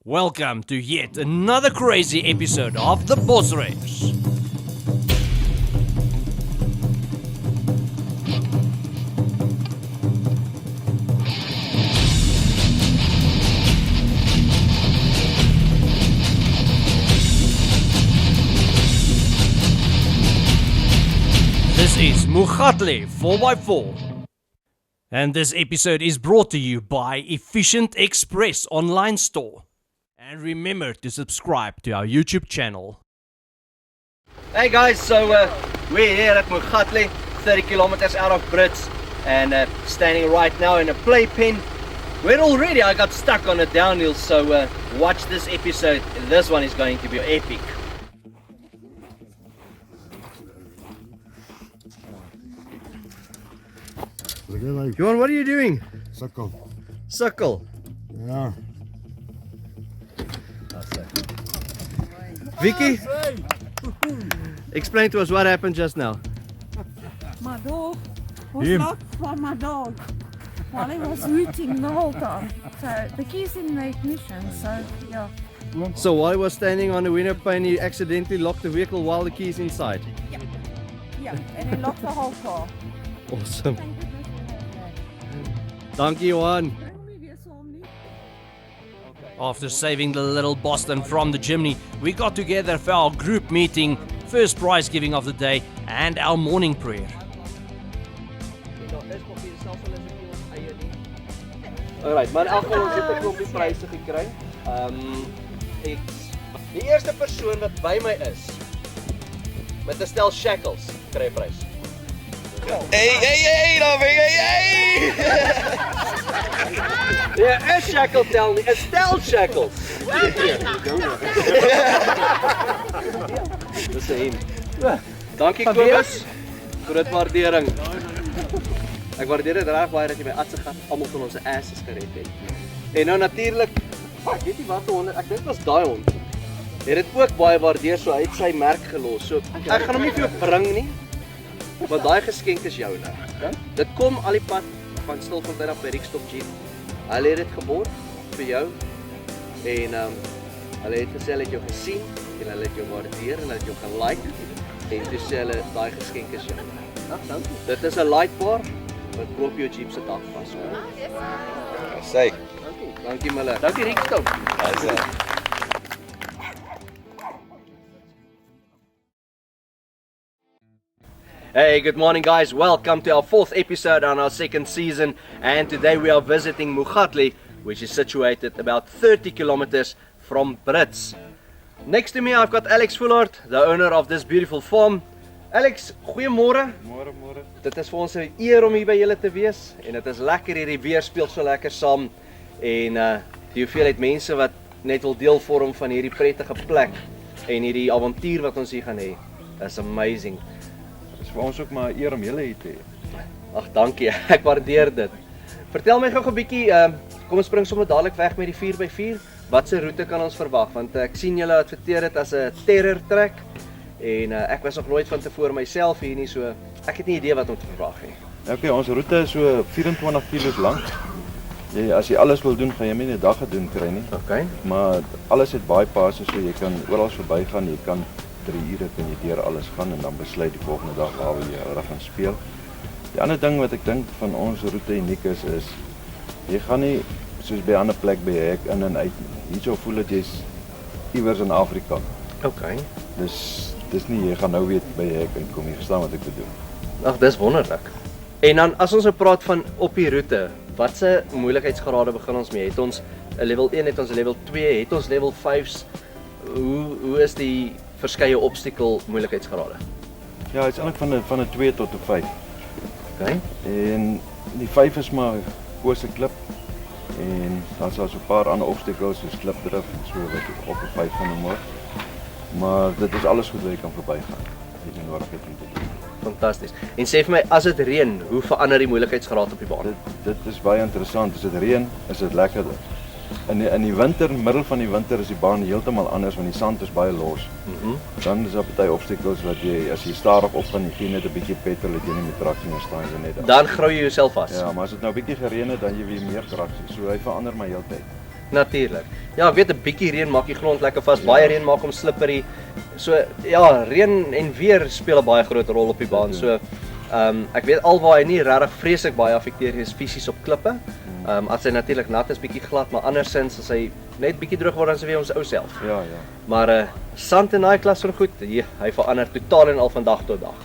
Welcome to yet another crazy episode of the Bosryers. This is Moegatle 4x4. And this episode is brought to you by Efficient Express online store. And remember to subscribe to our YouTube channel. Hey guys, so we're here at Moegatle, 30 kilometers out of Brits, and standing right now in a playpen where already I got stuck on a downhill, so watch this episode. This one is going to be epic. Johan, what are you doing? Suckle. Suckle. Yeah. Vicky, explain to us what happened just now. My dog was locked by my dog while he was rooting the whole time. So the keys in the ignition, so yeah. So while he was standing on the window pane, he accidentally locked the vehicle while the key is inside. Yeah, and he locked the whole car. Awesome. Thank goodness we have that. Dankie Johan. After saving the little Boston from the chimney, we got together for our group meeting, first prize giving of the day, and our morning prayer. Alright, maar in elk geval ons het 'n klompie pryse gekry. Die eerste persoon wat by my is met 'n stel shackles kry 'n prys. Hey, daar ben jy. Ja, 'n shackle tel nie, 'n stel shackles. Dis 'n hint. Dankie Kobus vir dit waardering. Ek waardeer dit reg baie dat jy my atse gat almal van ons asses gered het. En nou natuurlik, ek weet nie wat honde, ek dink was daai hond. Het dit ook baie waardeer, so hy het sy merk gelos. So ek gaan hom nie vir jou bring nie. Maar daai geskenk is joune. Dit kom al die pad van Stilfontein af by Rikstop Jeep. Hulle het dit geborg vir jou. En hulle het gesê hulle het jou gesien en hulle het jou waardeer en hulle het jou gelike. En toe sê hulle daai geskenk is joune. Dankie. Dit is 'n lightbar wat prop jou Jeep se dak vas. Sê. Dankie Mille. Dankie Rikstop. Hey, good morning guys, welcome to our 4th episode on our 2nd season, and today we are visiting Moegatle, which is situated about 30 kilometers from Brits. Next to me I've got Alex Fullard, the owner of this beautiful farm. Alex, goeiemôre. Môre. Dit is vir ons 'n eer om hier by julle te wees en dit is lekker, hierdie weer speel so lekker saam en die hoeveelheid mense wat net wil deel vorm van hierdie prettige plek en hierdie avontuur wat ons hier gaan hê is amazing. Vir ons ook maar 'n eer om julle hier te hê. Ag, dankie. Ek waardeer dit. Vertel my gou 'n bietjie, kom ons spring sommer dadelik weg met die 4x4. Watse roete kan ons verwag? Want ek sien julle adverteer dit as 'n terror trek en ek was nog nooit van tevore myself hier nie, so ek het nie idee wat om te verwag nie. Okay, ons roete is so 24 km lank. As jy alles wil doen, gaan jy nie 'n dag gedoen kry nie. Okay. Maar alles het baie passe, so jy kan oral verbygaan. Jy kan 3 ure kan jy deur alles gaan en dan besluit die volgende dag waar jy reg gaan speel. Die ander ding wat ek dink van ons roete uniek is jy gaan nie soos by 'n ander plek by hek in en uit nie. Hierso voel dit jy's iewers in Afrika. Okay. Dis nie jy gaan nou weet by hek en kom jy verstaan wat ek bedoel. Ag, dis wonderlik. En dan as ons nou praat van op die roete, watse moeilikheidsgrade begin ons mee? Het ons 'n level 1, het ons 'n level 2, het ons level 5's? Hoe is die verskeie obstacle moeilikheidsgrade? Ja, het is eintlik van 'n 2 tot 'n 5. Okay. En die 5 is maar kose klip en dan is daar so 'n paar ander obstacles soos klipdrif en so wat op 'n 5 gaan word. Maar dit is alles goed wat jy kan verbygaan. Jy het nodig om te doen. Fantasties. En sê vir my, as dit reën, hoe verander die moeilikheidsgraad op die baan? Dit is baie interessant. As dit reën, is dit lekkerder. In die winter, middel van die winter is die baan heeltemal anders want die sand is baie los. Dan is daar baie obstacles wat jy as jy stadig op gaan, jy gee net 'n bietjie petrol, dat jy nie met traksie meer staan jy net. Dan grou jy jouself vas. Ja, maar as dit nou 'n bietjie gereën het, dan jy weer meer traksie. So hy verander my heeltyd. Natuurlik. Ja, ek weet 'n bietjie reën maak die grond lekker vas, baie reën maak hom slippery. So ja, reën en weer speel 'n baie groot rol op die baan. So ek weet alwaar hy nie regtig vreeslik baie affekteer is fisies op klippe. As hy natuurlik nat is, bietjie glad, maar andersins as hy net bietjie droog word dan is hy weer ons ou self. Ja. Maar sand in daai klas van goed, hy verander totaal en al van dag tot dag.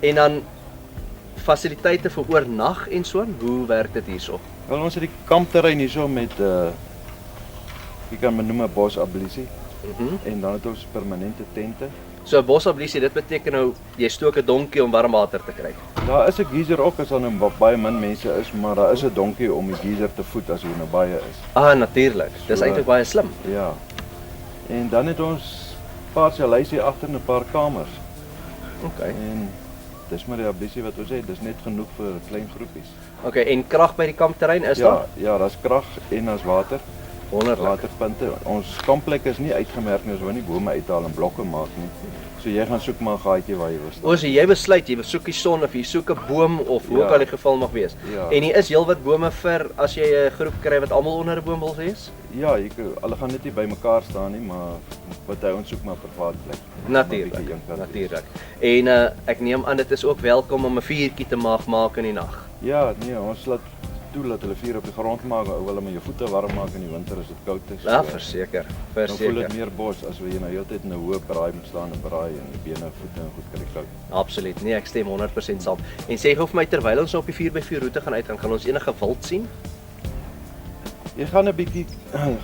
En dan fasiliteite vir oornag en so, hoe werk dit hierso? Wel, ons het die kampterrein hierso met jy kan maar noem 'n bosabolisie. En dan het ons permanente tente. So bosabolisie, dit beteken nou jy stook 'n donkie om warm water te kry. Daar is 'n geyser ook as daar nou baie min mense is, maar daar is 'n donkie om die geyser te voed as hy nou baie is. Natuurlik. Dis eintlik baie slim. Ja. En dan het ons 'n paar selysie agter 'n paar kamers. Okay. En dis maar die abolisie wat ons het, dis net genoeg vir klein groepies. Okay, en krag by die kampterrein is daar? Ja, daar's krag en daar's water. Wonderlik. Waterpunte. Ons kampplek is nie uitgemerk nie, ons wil nie bome uithaal en blokke maak nie. So jy gaan soek maar 'n gaatjie waar jy wil staan. So jy besluit jy soek die son of jy soek 'n boom of hoe ook al die geval mag wees. Ja. En hier is heelwat bome vir as jy 'n groep kry wat almal onder 'n boom wil wees? Ja, hulle gaan net nie by mekaar staan nie, maar wat hy ons soek maar privaat plek. Natuurlik. En ek neem aan dit is ook welkom om 'n vuurtjie te maak in die nag. Ja, nee, ons laat laat hulle vuur op die grond maak, ou wil met jou voete warm maak in die winter as dit koud is. Ja, verseker. Dan voel dit meer bos as wat jy nou heeltyd in 'n hoë braai moet staan en braai en die bene, voete en goed kry koud. Absoluut. Nee, ek stem 100% saam. En sê gou vir my terwyl ons op die 4x4 roete gaan uitgaan, gaan ons enige wild sien? Jy gaan 'n bietjie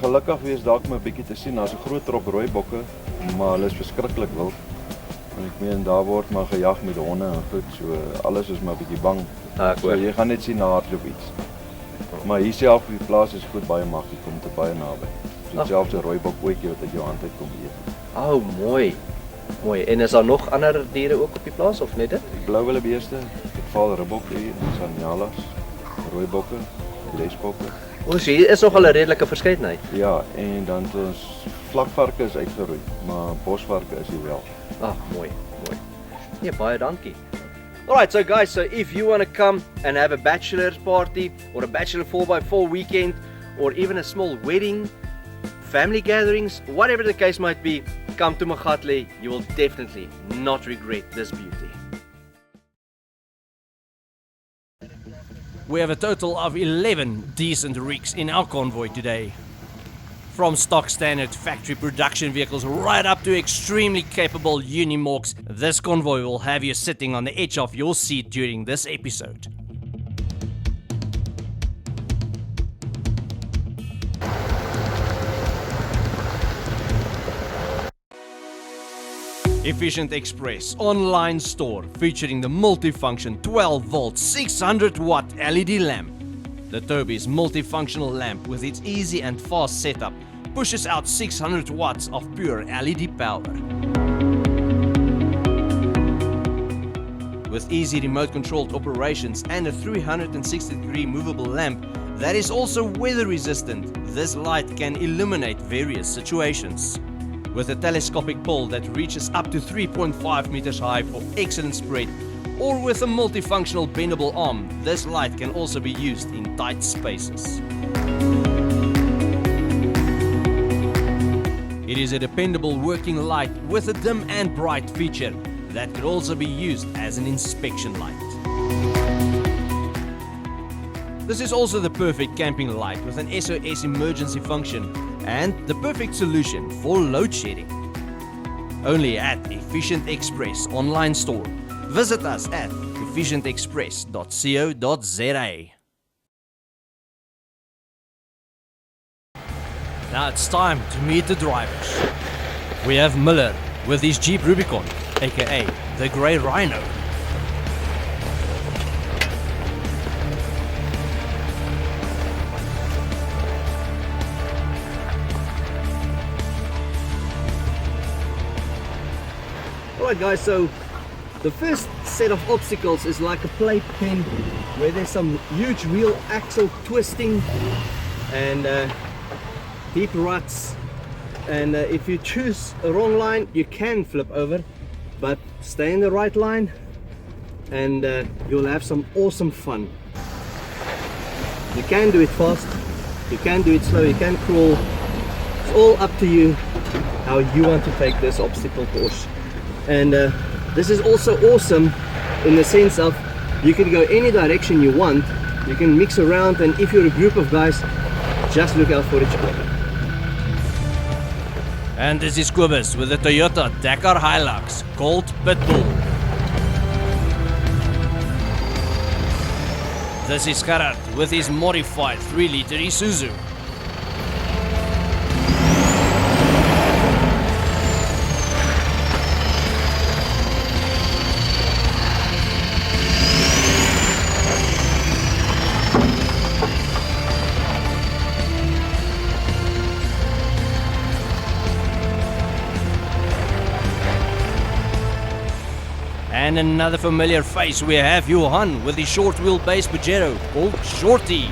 gelukkig wees dalk maar 'n bietjie te sien. Daar's 'n groot trop rooi bokke, maar hulle is verskriklik wild. En ek meen daar word maar gejag met honde en goed, so alles is maar 'n bietjie bang. So jy gaan net sien na hardloop iets. Maar hier self op die plaas is goed baie maklik, kom te baie naby. So selfs 'n rooi bok ooitjie wat uit jou hand uit kom eet. Mooi. En is daar nog ander diere ook op die plaas of net dit? Die blou wildebeeste, ek val ribbokke hier, sanjalas, rooi bokke, lesbokke. Ons hier is nog al 'n redelike verskeidenheid. Ja, en dan ons vlakvarke is uitgeroei, maar bosvarke is hier wel. Mooi. Nee, baie dankie. Alright, so guys, so if you want to come and have a bachelor's party or a bachelor 4x4 weekend or even a small wedding, family gatherings, whatever the case might be, come to Moegatle. You will definitely not regret this beauty. We have a total of 11 decent rigs in our convoy today. From stock standard factory production vehicles right up to extremely capable Unimorphs, this convoy will have you sitting on the edge of your seat during this episode. Efficient Express online store featuring the multifunction 12-volt 600-watt LED lamp. The Toby's multifunctional lamp with its easy and fast setup pushes out 600 watts of pure LED power. With easy remote controlled operations and a 360-degree movable lamp that is also weather resistant, this light can illuminate various situations. With a telescopic pole that reaches up to 3.5 meters high for excellent spread, or with a multifunctional bendable arm, this light can also be used in tight spaces. It is a dependable working light with a dim and bright feature that could also be used as an inspection light. This is also the perfect camping light with an SOS emergency function and the perfect solution for load shedding. Only at Efficient Express online store. Visit us at efficientexpress.co.za. Now it's time to meet the drivers. We have Miller with his Jeep Rubicon, aka the Grey Rhino. Alright guys, so the first set of obstacles is like a playpen where there's some huge wheel axle twisting and deep ruts, and if you choose a wrong line you can flip over, but stay in the right line and you'll have some awesome fun. You can do it fast You can do it slow, you can crawl. It's all up to you how you want to take this obstacle course. And this is also awesome in the sense of you can go any direction you want. You can mix around, and if you're a group of guys, just look out for each other. And this is Kobus with the Toyota Dakar Hilux called Pitbull. This is Gerard with his modified 3-liter Isuzu. And another familiar face, we have Johan with his short wheelbase Pajero called Shorty.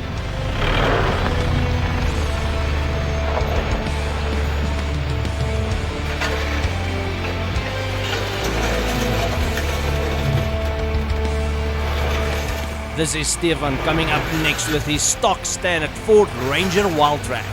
This is Stefan coming up next with his stock standard Ford Ranger Wildtrak.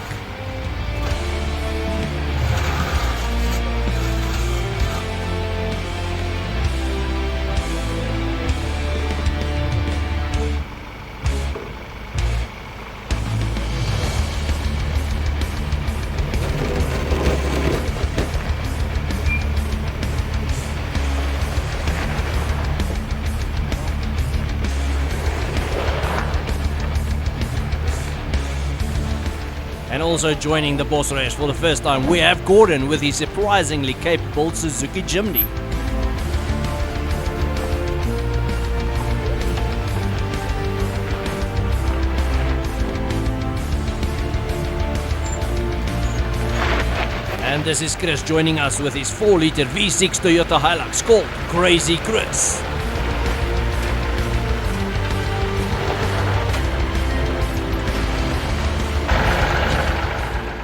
And also joining the Bosryers for the first time, we have Gordon with his surprisingly capable Suzuki Jimny. And this is Chris joining us with his 4-liter V6 Toyota Hilux called Crazy Chris.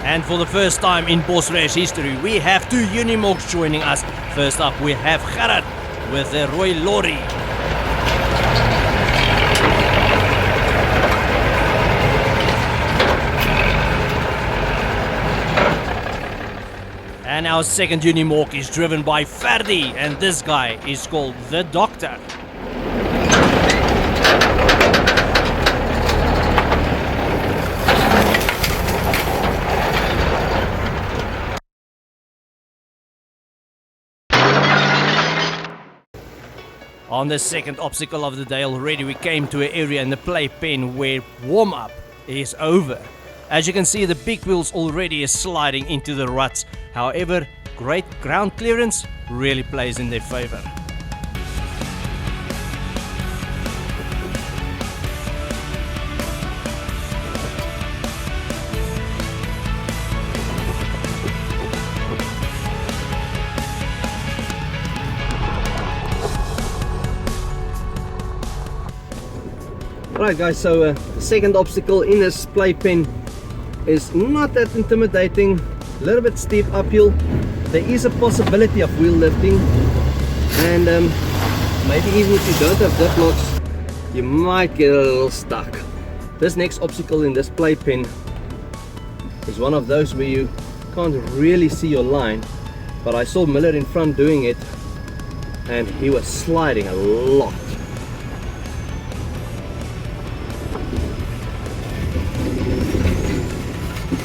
And for the first time in Bosryers history, we have 2 Unimogs joining us. First up, we have Gerard with the Roy Lorry. And our second Unimog is driven by Ferdi, and this guy is called the Doctor. On the second obstacle of the day already, we came to an area in the playpen where warm-up is over. As you can see, the big wheels already is sliding into the ruts. However, great ground clearance really plays in their favor. Alright guys, so the second obstacle in this playpen is not that intimidating. A little bit steep uphill. There is a possibility of wheel lifting, and maybe even if you don't have dip locks, you might get a little stuck. This next obstacle in this playpen is one of those where you can't really see your line, but I saw Miller in front doing it and he was sliding a lot.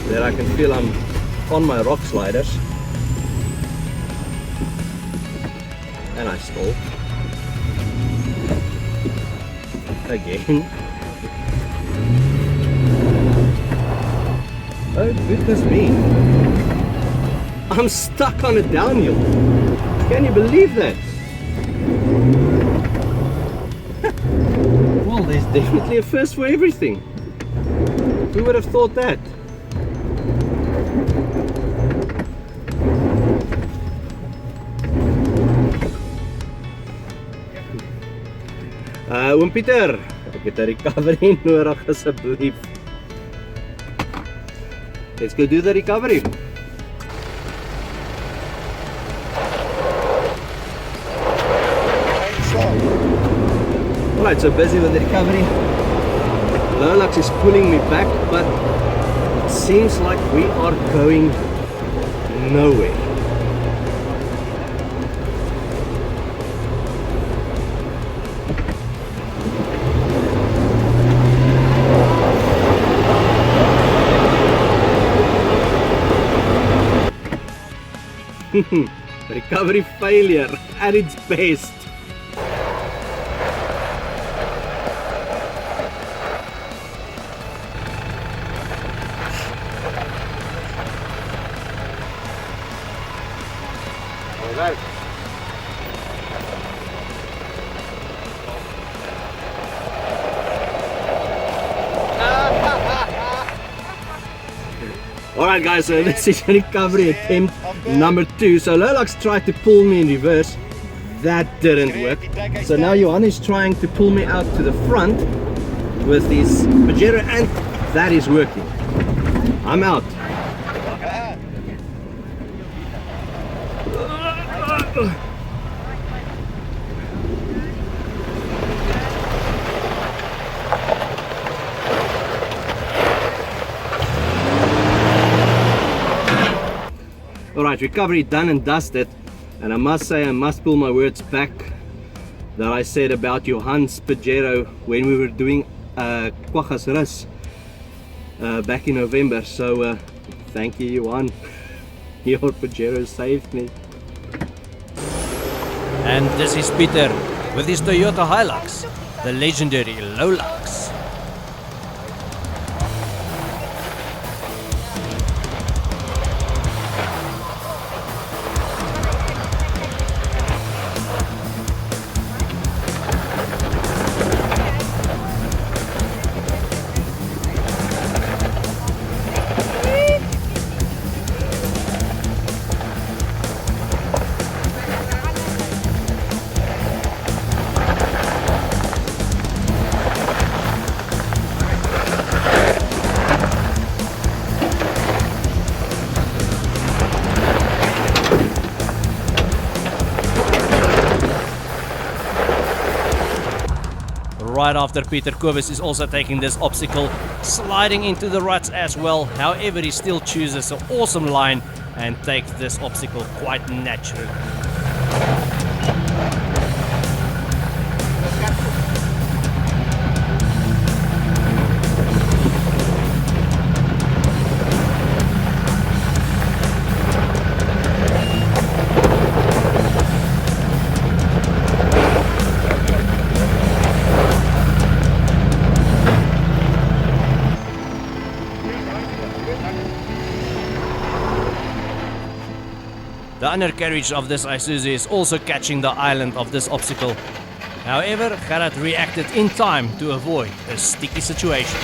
There I can feel I'm on my rock sliders. And I stalled. Again. Oh goodness me. I'm stuck on a downhill. Can you believe that? Well, there's definitely a first for everything. Who would have thought that? Oom Pieter, ek het 'n recovery nodig asseblief. Let's go do the recovery. Alright, so busy with the recovery. Lolux is pulling me back, but seems like we are going nowhere. Recovery failure at its best. Alright. Alright guys, so this is recovery attempt number 2. So Lolax tried to pull me in reverse. That didn't work. So now Johan is trying to pull me out to the front with his Pajero, and that is working. I'm out. Alright, recovery done and dusted, and I must say, I must pull my words back that I said about Johan's Pajero when we were doing Quaggas Rus back in November. So thank you, Johan. Your Pajero saved me. And this is Peter with his Toyota Hilux, the legendary Lolax. Right after Peter Kobus is also taking this obstacle, sliding into the ruts as well. However, he still chooses an awesome line and takes this obstacle quite naturally. The undercarriage of this Isuzu is also catching the island of this obstacle. However, Gerard reacted in time to avoid a sticky situation.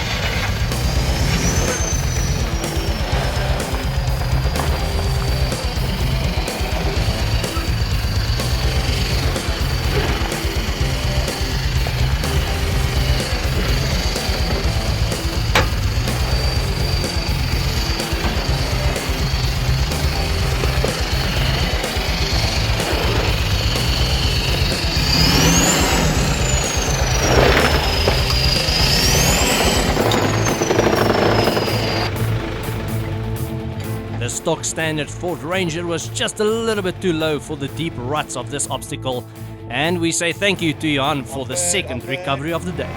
The stock standard Ford Ranger was just a little bit too low for the deep ruts of this obstacle, and we say thank you to Johan for the second recovery of the day.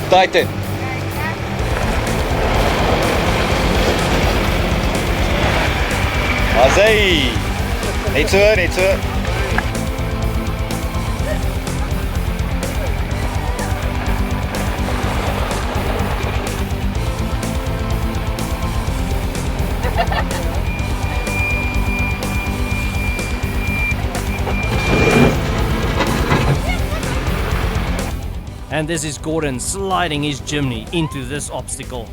Tighten. Azai! Net so, net so. And this is Gordon sliding his chimney into this obstacle.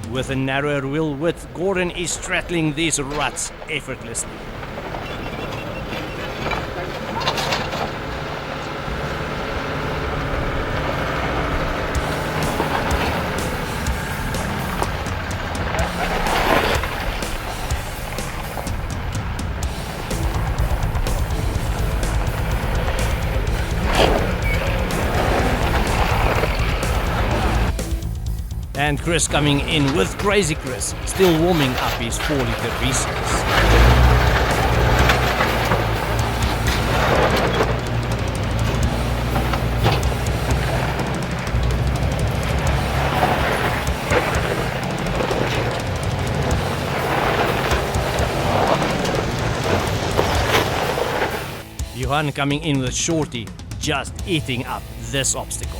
With a narrower wheel width, Gordon is straddling these ruts effortlessly. And Chris coming in with Crazy Chris, still warming up his 4-liter V6. Johan coming in with Shorty, just eating up this obstacle.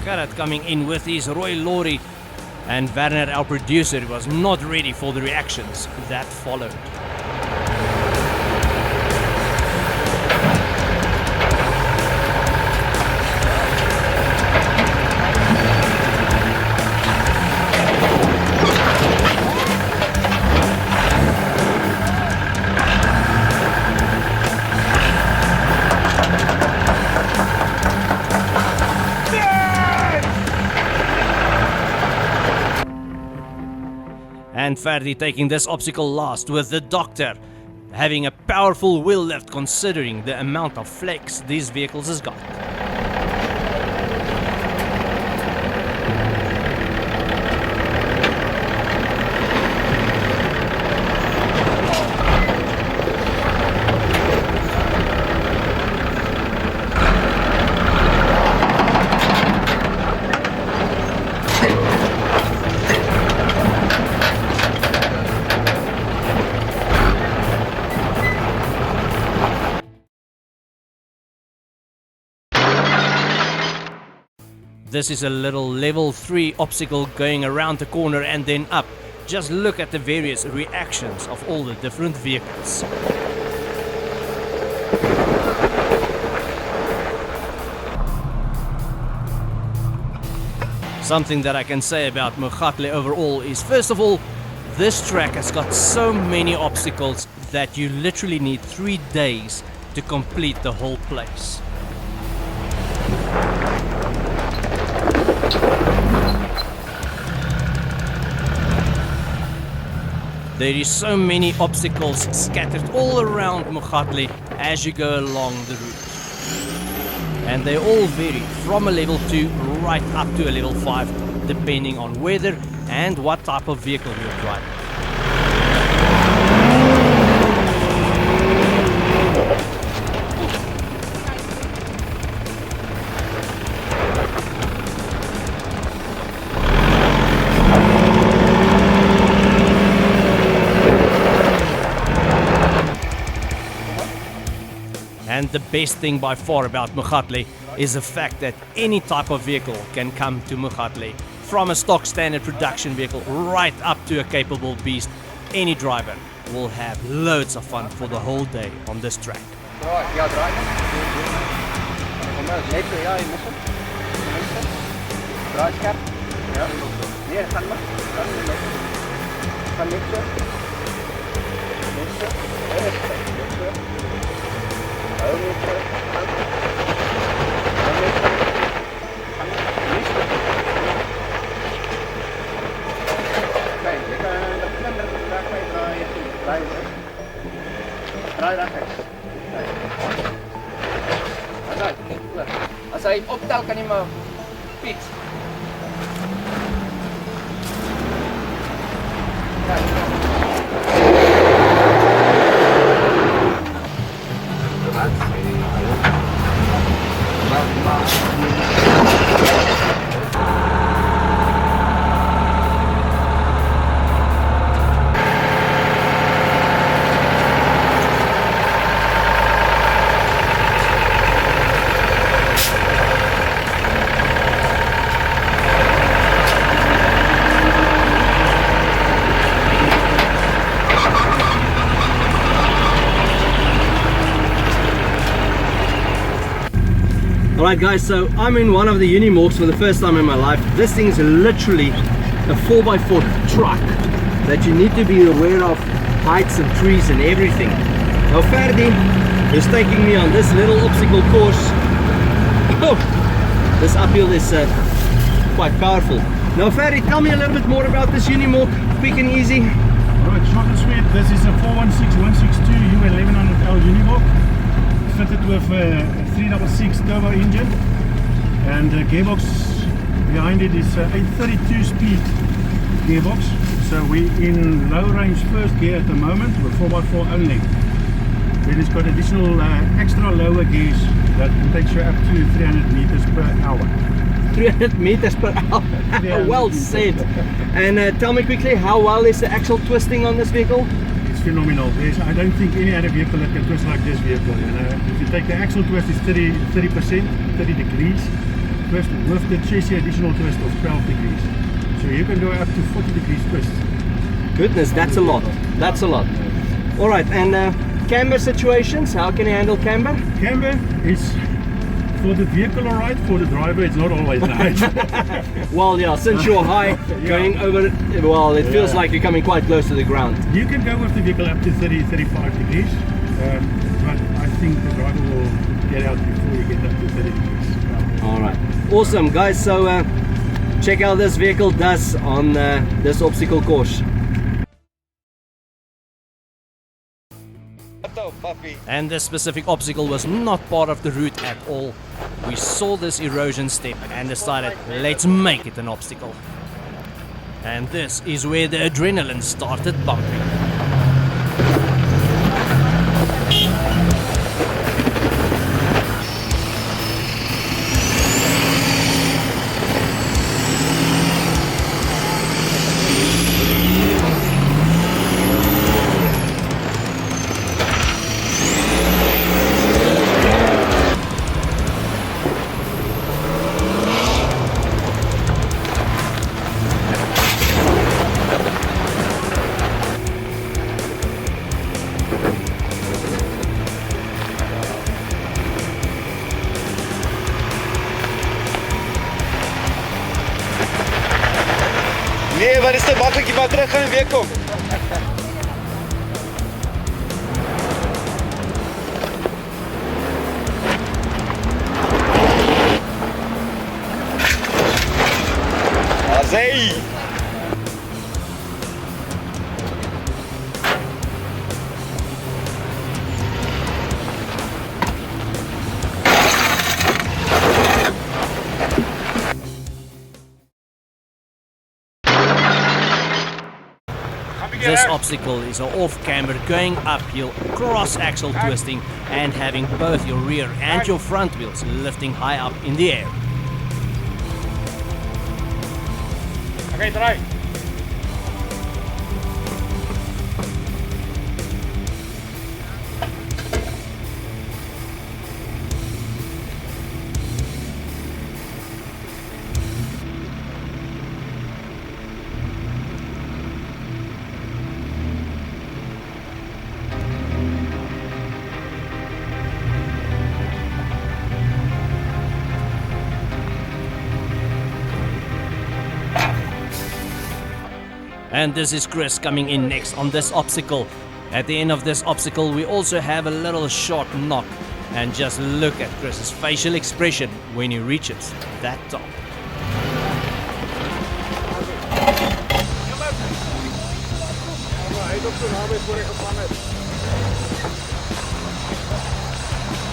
Gerrit coming in with his Roy Lorry, and Werner, our producer, was not ready for the reactions that followed. And Ferdi taking this obstacle last, with the Doctor having a powerful wheel lift considering the amount of flex these vehicles has got. This is a little level 3 obstacle going around the corner and then up. Just look at the various reactions of all the different vehicles. Something that I can say about Moegatle overall is, first of all, this track has got so many obstacles that you literally need 3 days to complete the whole place. There is so many obstacles scattered all around Moegatle as you go along the route. And they all vary from a level 2 right up to a level 5, depending on weather and what type of vehicle you're driving. And the best thing by far about Moegatle is the fact that any type of vehicle can come to Moegatle. From a stock standard production vehicle right up to a capable beast, any driver will have loads of fun for the whole day on this track. Ja, draai. Kom maar, net zo, ja, je moet hem. Draai scherp. Ja. Nee, gaan maar. Gaan net zo. Net zo. Net zo. Hou net zo. Gaan net zo. Net zo. Kijk, je kan de vlinder graag mee draaien. Draai hoor. Draai rechts. As hy optel kan jy maar fiets. Alright guys, so I'm in one of the Unimorphs for the first time in my life. This thing is literally a 4x4 truck that you need to be aware of heights and trees and everything. Now Ferdi is taking me on this little obstacle course. Oh, this uphill is quite powerful. Now Ferdi, tell me a little bit more about this Unimorph, quick and easy. Alright, short and sweet. This is a 416-162 U1100L Unimorph, fitted with a 366 turbo engine, and the gearbox behind it is a 32 speed gearbox. So we're in low range first gear at the moment with 4x4 only. Then it's got additional extra lower gears that takes you up to 300 meters per hour. 300 meters per hour. Well said. And tell me quickly, how well is the axle twisting on this vehicle? It's phenomenal. I don't think any other vehicle that can twist like this vehicle. And if you take the axle twist, it's 30%, 30 degrees. Twist with the chassis additional twist of 12 degrees. So you can go up to 40 degrees twist. Goodness, that's a lot. That's a lot. All right, and camber situations, how can you handle camber? Camber is for the vehicle alright, for the driver it's not always right. Well, yeah, since you're high, going over, well, it feels like you're coming quite close to the ground. You can go with the vehicle up to 30-35 degrees, but I think the driver will get out before you get up to 30 degrees. All right, awesome guys. So check out this vehicle does on this obstacle course. And this specific obstacle was not part of the route at all. We saw this erosion step and decided, let's make it an obstacle. And this is where the adrenaline started pumping. Nee, wat is te makkelijk, je mag terug gaan en weer kom. Azei! This obstacle is an off-camber going uphill, cross-axle twisting and having both your rear and your front wheels lifting high up in the air. Okay, draai. And this is Chris coming in next on this obstacle. At the end of this obstacle we also have a little short knock. And just look at Chris's facial expression when he reaches that top.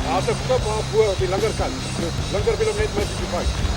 Daar's 'n knop daar voor op die linkerkant. Linker wil hom net mis die vyf.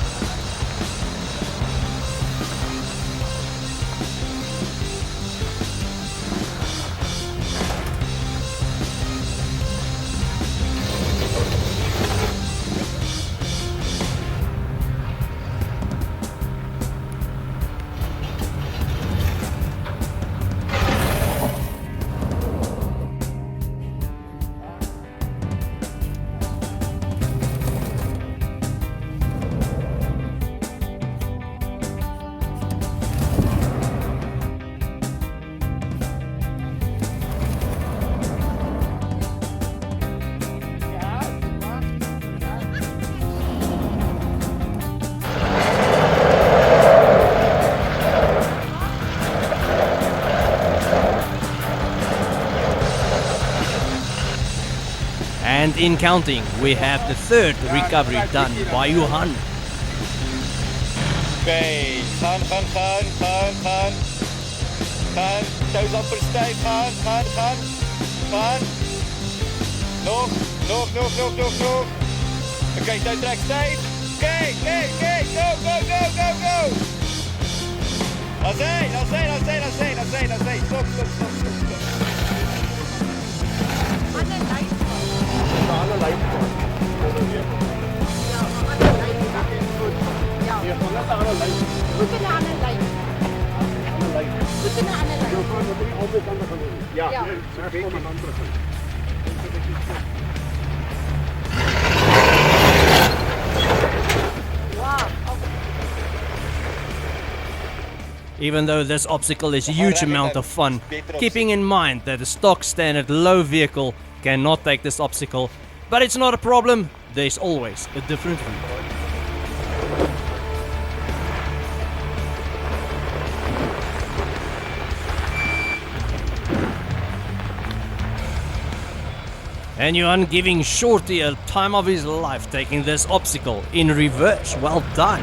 And in counting, we have the third recovery done by Johan. Okay, gaan. Gaan, thuis amper stijf, gaan. Nog. Oké, tijd trek stijf. Oké, go. Laat zijn. Stop. Even though this obstacle is a huge amount of fun, keeping in mind that a stock standard low vehicle cannot take this obstacle, but it's not a problem, there's always a different route. And Johan giving Shorty a time of his life taking this obstacle in reverse. Well done.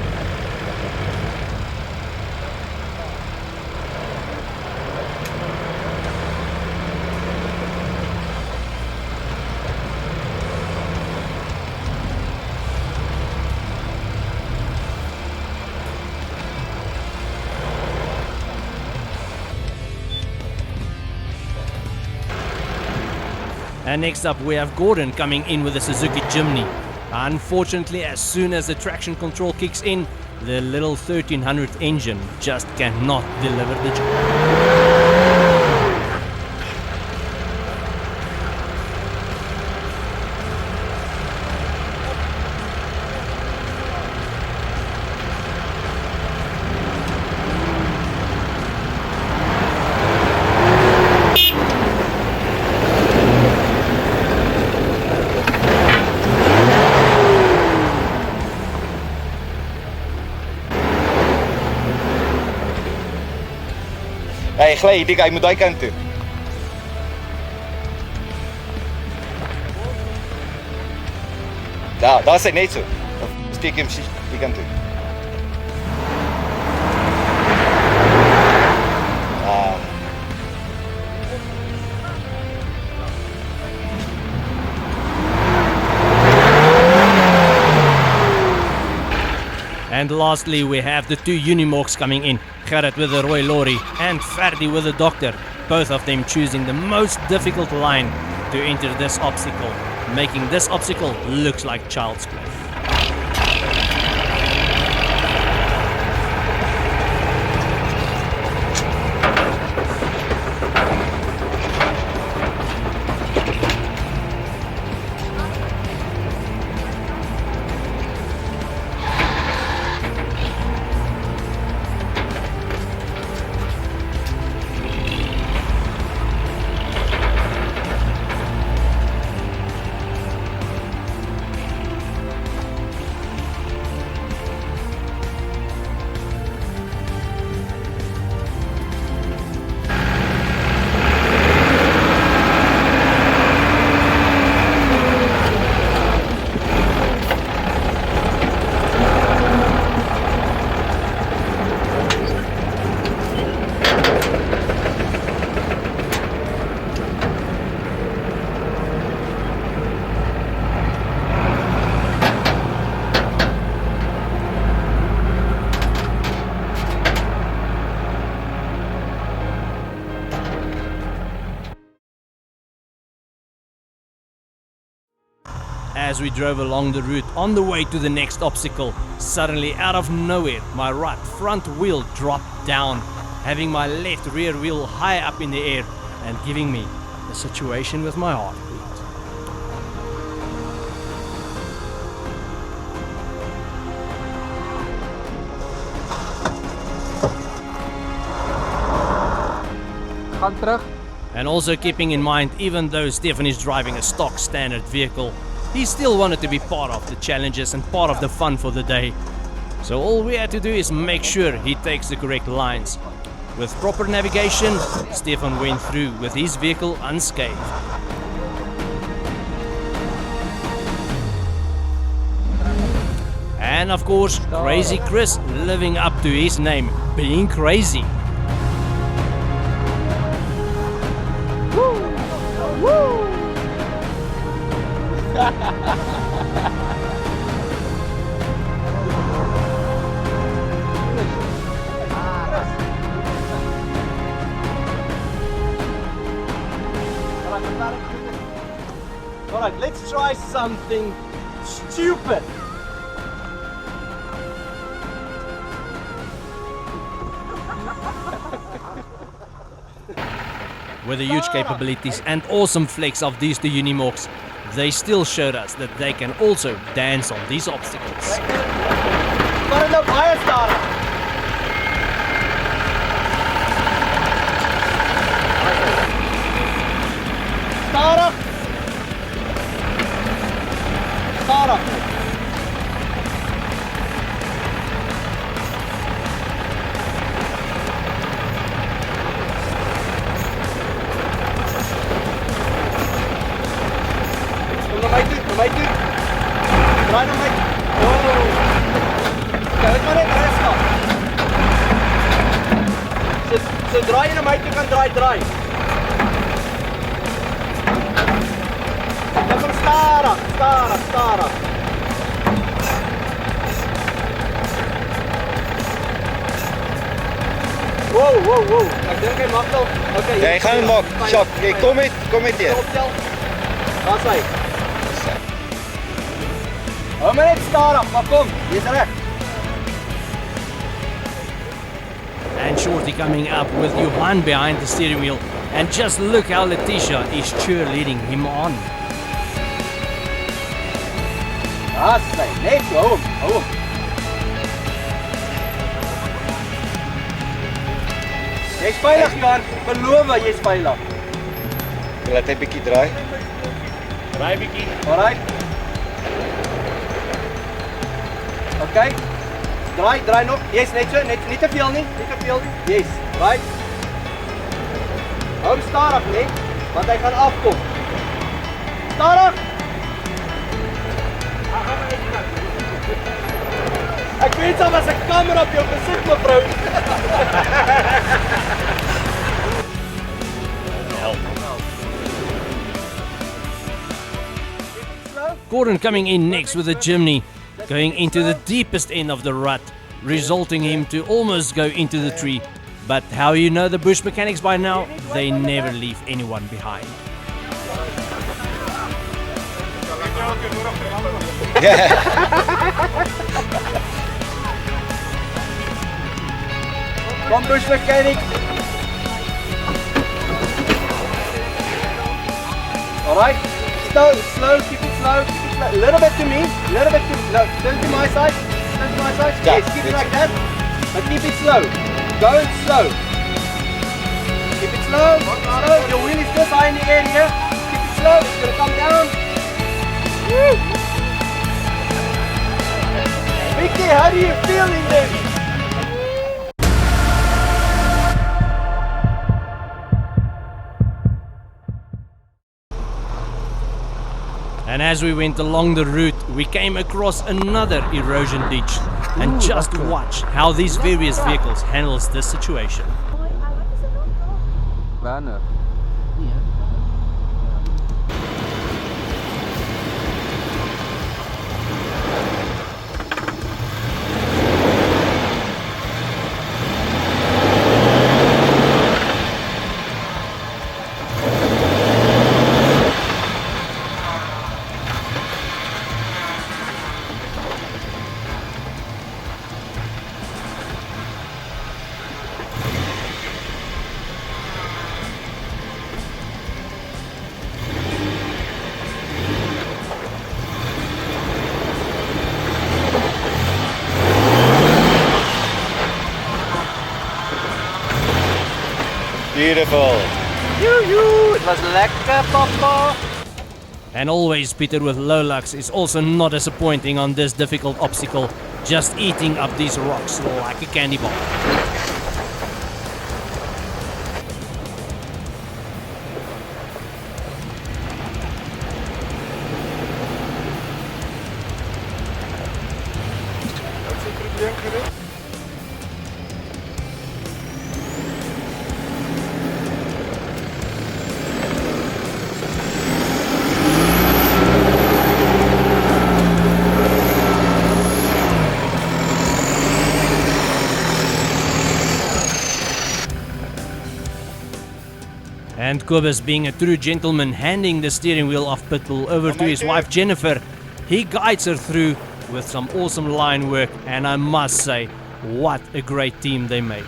And next up we have Gordon coming in with the Suzuki Jimny. Unfortunately, as soon as the traction control kicks in, the little 1300 engine just cannot deliver the job. Hey, gly, dik, hy moet daai kant toe. Daar is hy net so. Steek hom die kant toe. And lastly, we have the two Unimorphs coming in. Gerrit with the Roy Lorry and Ferdi with the Doctor. Both of them choosing the most difficult line to enter this obstacle, making this obstacle looks like child's play. As we drove along the route on the way to the next obstacle, suddenly out of nowhere, my right front wheel dropped down, having my left rear wheel high up in the air and giving me a situation with my heartbeat. Gaan terug. And also keeping in mind, even though Stefan is driving a stock standard vehicle, he still wanted to be part of the challenges and part of the fun for the day. So all we had to do is make sure he takes the correct lines. With proper navigation, Stefan went through with his vehicle unscathed. And of course, Crazy Chris living up to his name, being crazy. Alright, let's try something stupid. With the huge capabilities and awesome flex of these two Unimogs, they still showed us that they can also dance on these obstacles. Maar in de baie stadig. Stadig. Stadig. Kom naar mij toe, naar mij toe. Draai naar mij. Oh. Kijk maar net rustig. Zodra je naar mij toe kan draai, draai. Dan kom stadig, stadig, stadig. Wow, wow, wow. Ik denk hij mag wel. Oké. Ja, je gaat hem maken. Sjak, kom met hier. Waar is hij? Hou maar net stadig, maar kom, hier is recht. And Shorty coming up with Johan behind the steering wheel. And just look how Letitia is cheerleading him on. Daar is hy, net so, hou hom. Jy's veilig, Johan, beloof jy's veilig. Laat hy bietjie draai. Draai bietjie. Alright. Okay. Draai nog. Yes, net so, net nie te veel nie, nie te veel nie. Yes, right. Hou stadig net, want hy gaan afkom. Stadig. Ek weet daar was 'n kamera op jou gesig, mevrou. Gordon coming in next with a chimney, going into the deepest end of the rut, resulting him to almost go into the tree. But how you know the bush mechanics by now? They never leave anyone behind. Kom bush mechanic. Alright. Slow, keep it slow. A little bit to me, little bit to no, turn to my side, turn to my side. Yeah, yes, keep it like that. But keep it slow. Go slow. Keep it slow. Slow. Your wheel is just high in the air here. Keep it slow. It's gonna come down. Woo. Vicky, how do you feel in there? And as we went along the route, we came across another erosion ditch. And just watch how these various vehicles handles this situation. Wanneer? Beautiful. Het was lekker, papa. And always Peter with low lux is also not disappointing on this difficult obstacle, just eating up these rocks like a candy bar. And Kobus, being a true gentleman, handing the steering wheel of Pitbull over to his wife Jennifer, he guides her through with some awesome line work, and I must say, what a great team they made.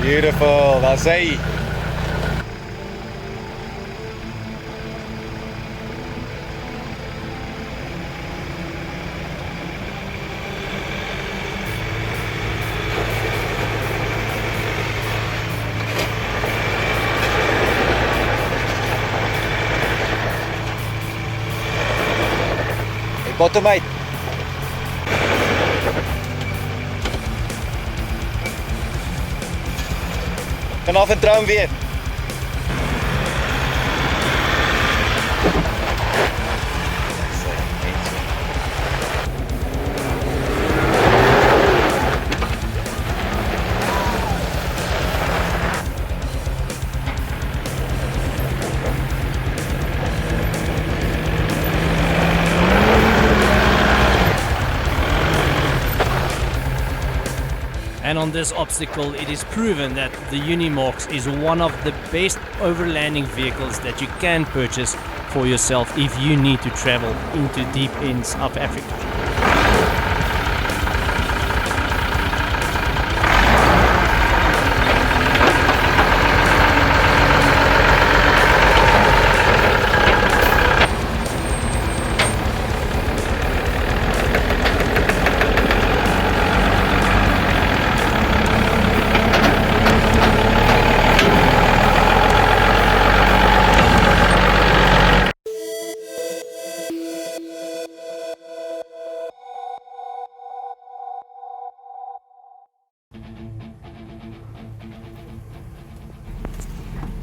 Beautiful, that's it. Bottom 8. Vanaf en droom weer. And on this obstacle, it is proven that the Unimox is one of the best overlanding vehicles that you can purchase for yourself if you need to travel into deep in South Africa.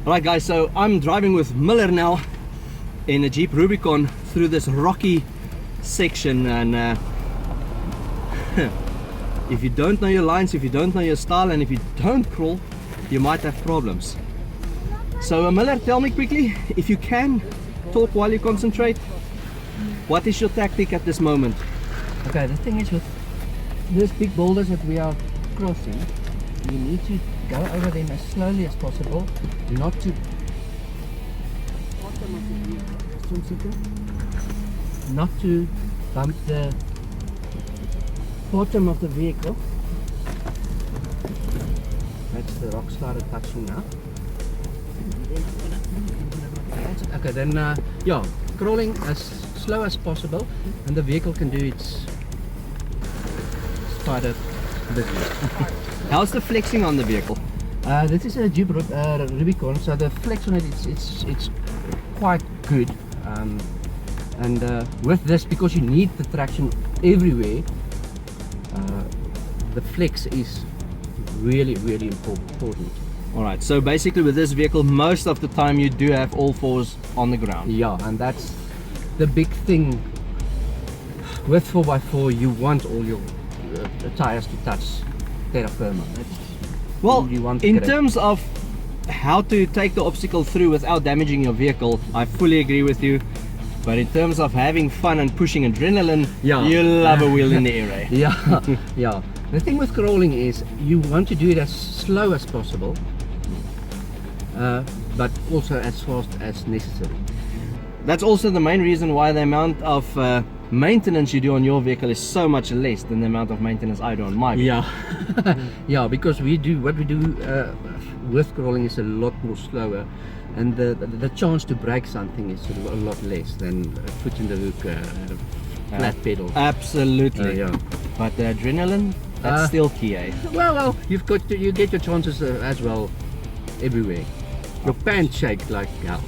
Alright guys, so I'm driving with Miller now in a Jeep Rubicon through this rocky section, and if you don't know your lines, if you don't know your style, and if you don't crawl, you might have problems. So Miller, tell me quickly, if you can, talk while you concentrate. What is your tactic at this moment? Okay, the thing is with these big boulders that we are crossing, you need to go over them as slowly as possible, not to bump the bottom of the vehicle. That's the rock started touching now. Okay, then yeah, crawling as slow as possible, and the vehicle can do its spider business. How's the flexing on the vehicle? This is a Jeep Rubicon, so the flex on it it's quite good, and with this, because you need the traction everywhere, the flex is really important. Alright, so basically with this vehicle, most of the time you do have all fours on the ground. Yeah, and that's the big thing with 4x4. You want all your tires to touch terra firma. Well, you want in terms of how to take the obstacle through without damaging your vehicle, I fully agree with you. But in terms of having fun and pushing adrenaline, yeah, you love a wheel in the air, eh? Yeah, yeah. The thing with crawling is you want to do it as slow as possible, but also as fast as necessary. That's also the main reason why the amount of maintenance you do on your vehicle is so much less than the amount of maintenance I do on my vehicle. Yeah, yeah, because what we do with crawling is a lot more slower, and the chance to break something is a lot less than foot in the hook, flat pedal. Absolutely. Yeah. But the adrenaline, that's still key, eh? Well, you get your chances as well everywhere. Your pants shake like hell.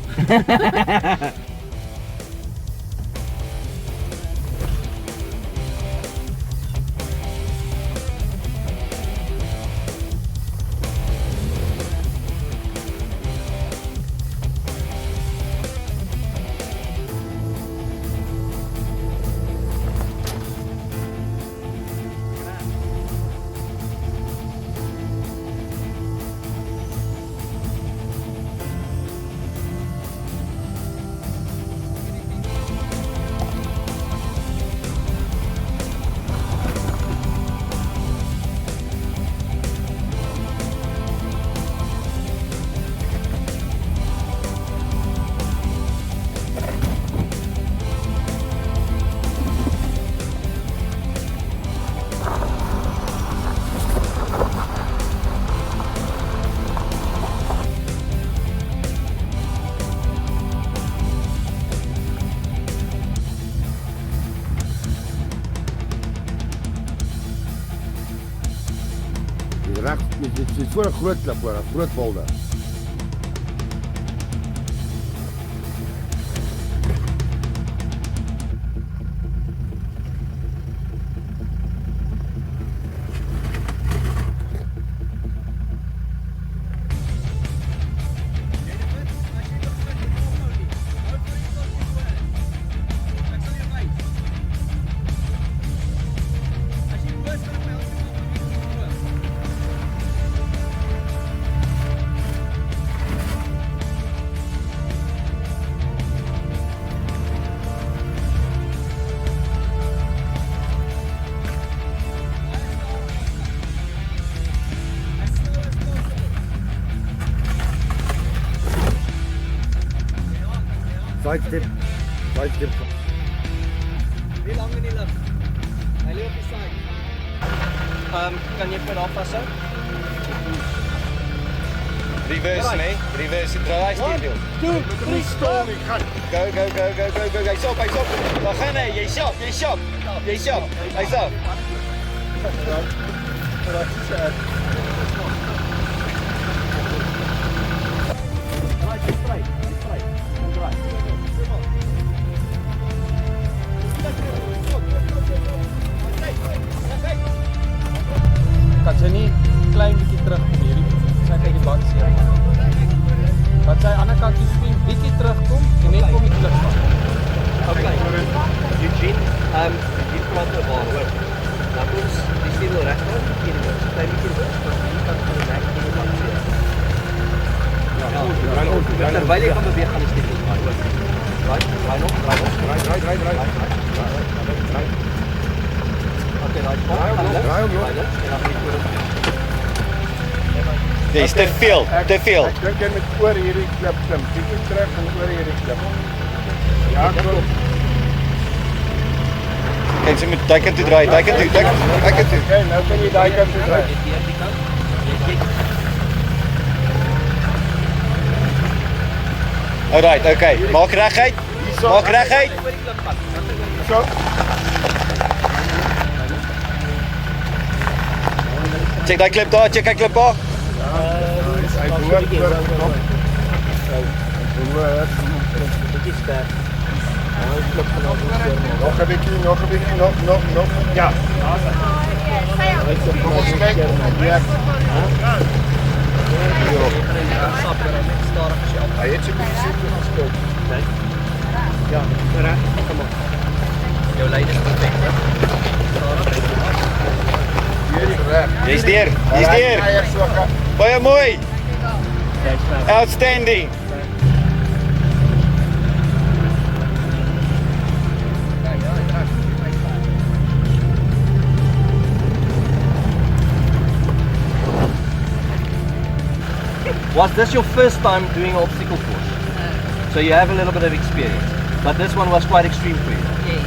Dit is voor 'n groot klip hoor, 'n groot boulder. Sidestep. Nie lang in die lug. Hy lê op die side. Kan jy vir daar vashou? Reverse, nee. Reverse, draai stuur. 2, 3, stop. Go. Hy's op. Daar gaan hy. Jy's op. Hy's op. Kan sy nie klein bietjie terug kom hierdie. Sy kyk die band seer. Wat sy aan die ander kant toe swem, bietjie terugkom en net kom die klip van. Okay. Eugene, hier praat oor waar hoor. Laat ons die stuur regter hierdie kant. Klein bietjie terug, want hierdie kant van die nek en die band seer. Ja, terwyl jy kan beweeg gaan die stuur maar hoor. Draai nog. Okay, draai op. Jy's te veel. Ek dink jy moet oor hierdie klip klim. Bietjie terug en oor hierdie klip. Ja, kom. Kyk, sy moet daai kant toe draai. Daai kant toe. Okay, nou kan jy daai kant toe draai. Alright, okay. Maak reguit. So. Check daai klip daar. Hy behoort oor knop. Bietjie sterk. Nog 'n bietjie. Ja. Kom ons kyk. Ja. Hy het sy bietjie geskop. Ja, reg. Kom op. Jou lyn is perfek. Jy's deur. Baie mooi. Outstanding. Was this your first time doing obstacle course? So you have a little bit of experience, but this one was quite extreme for you. Yes.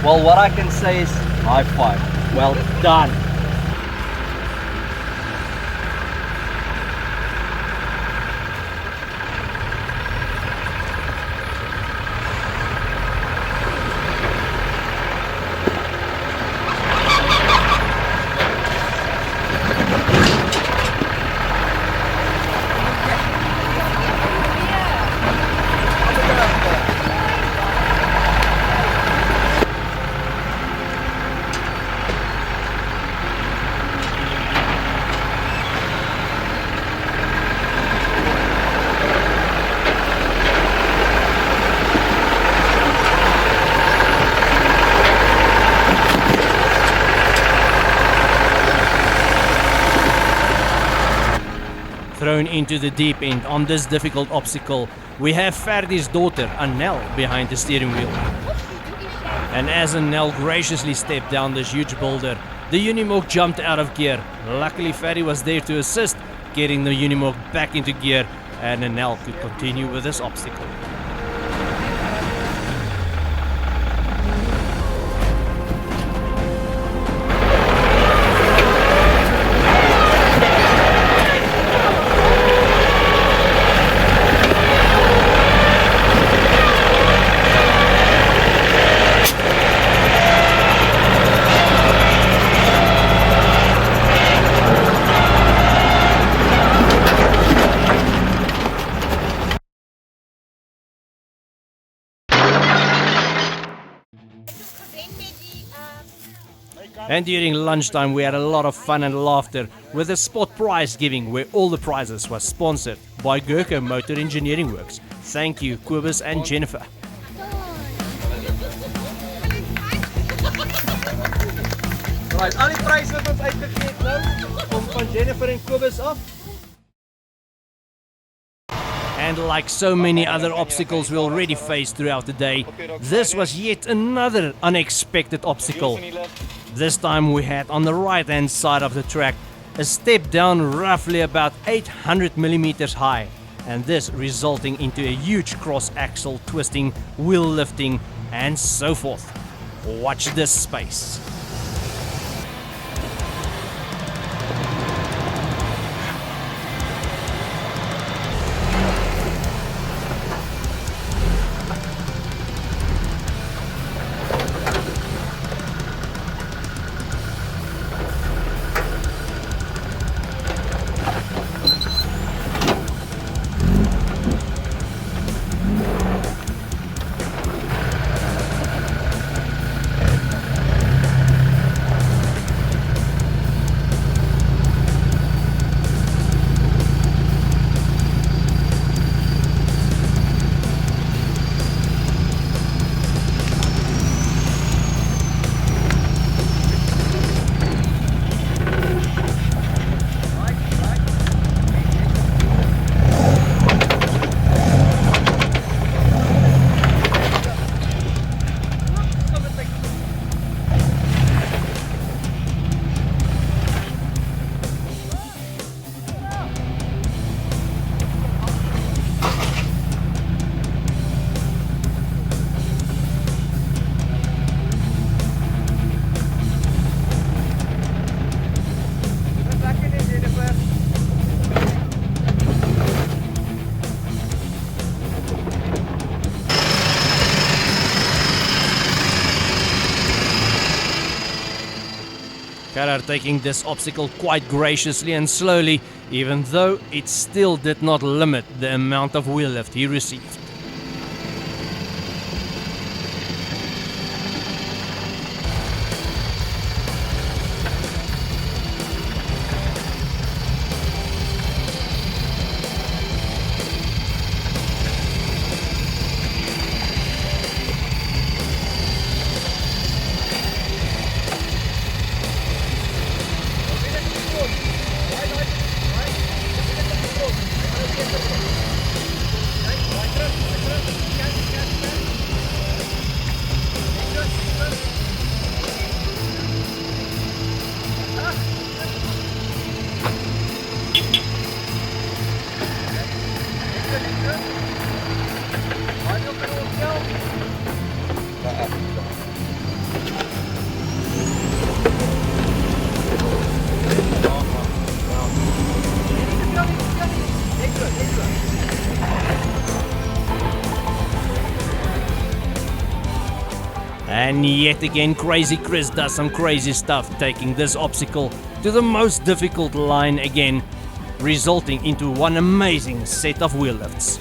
Well, what I can say is high five. Well done. Thrown into the deep end on this difficult obstacle, we have Ferdi's daughter, Annelle, behind the steering wheel. And as Annelle graciously stepped down this huge boulder, the Unimog jumped out of gear. Luckily, Ferdi was there to assist, getting the Unimog back into gear, and Annelle could continue with this obstacle. And during lunchtime we had a lot of fun and laughter with a spot prize giving where all the prizes were sponsored by Gurkha Motor Engineering Works. Thank you Kobus and Jennifer. Right, al die pryse wat ons uitgegee het nou, kom van Jennifer en Kobus af. And like so many other obstacles we already faced throughout the day, this was yet another unexpected obstacle. This time we had on the right hand side of the track a step down roughly about 800 millimeters high, and this resulting into a huge cross axle twisting, wheel lifting and so forth. Watch this space. Gerard taking this obstacle quite graciously and slowly, even though it still did not limit the amount of wheel lift he received. And yet again, Crazy Chris does some crazy stuff, taking this obstacle to the most difficult line again, resulting into one amazing set of wheel lifts.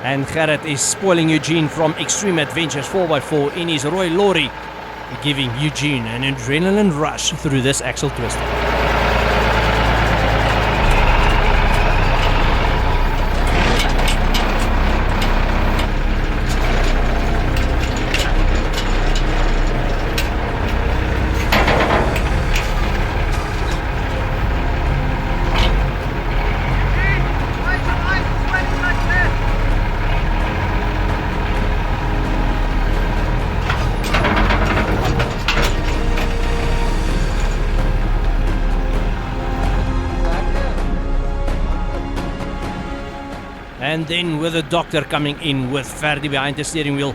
And Gerrit is spoiling Eugene from Extreme Adventures 4x4 in his Roy lorry, giving Eugene an adrenaline rush through this axle twist. And then with the doctor coming in with Ferdi behind the steering wheel,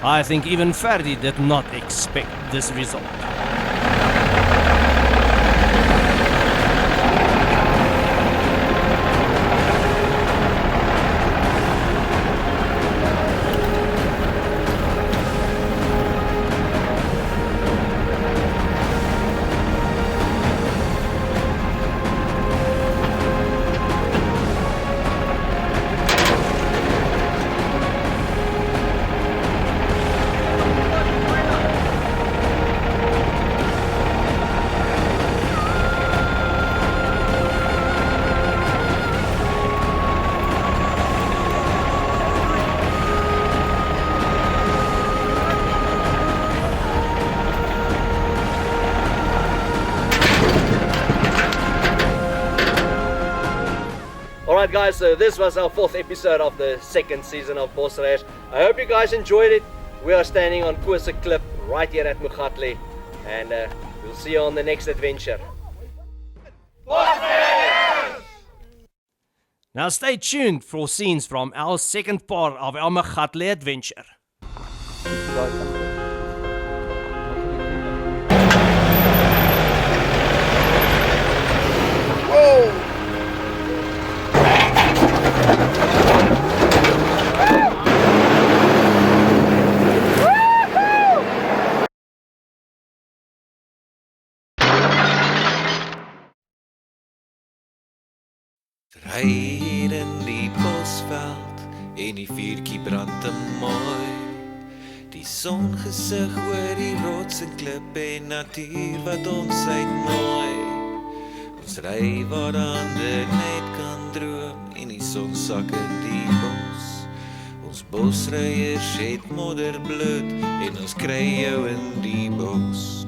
I think even Ferdi did not expect this result. Alright guys, so this was our 4th episode of the 2nd season of Bosryers. I hope you guys enjoyed it. We are standing on Koose Klip right here at Moegatle, and we'll see you on the next adventure. Now stay tuned for scenes from our second part of our Moegatle adventure. Ry hier in die bosveld en die vuurtjie brand te mooi. Die songesig oor die rots en klip en natuur wat ons uitnooi. Ons ry waar hande net kan droom en die son sak in die bos. Ons bosryers het modderbloed en ons kry jou in die bos.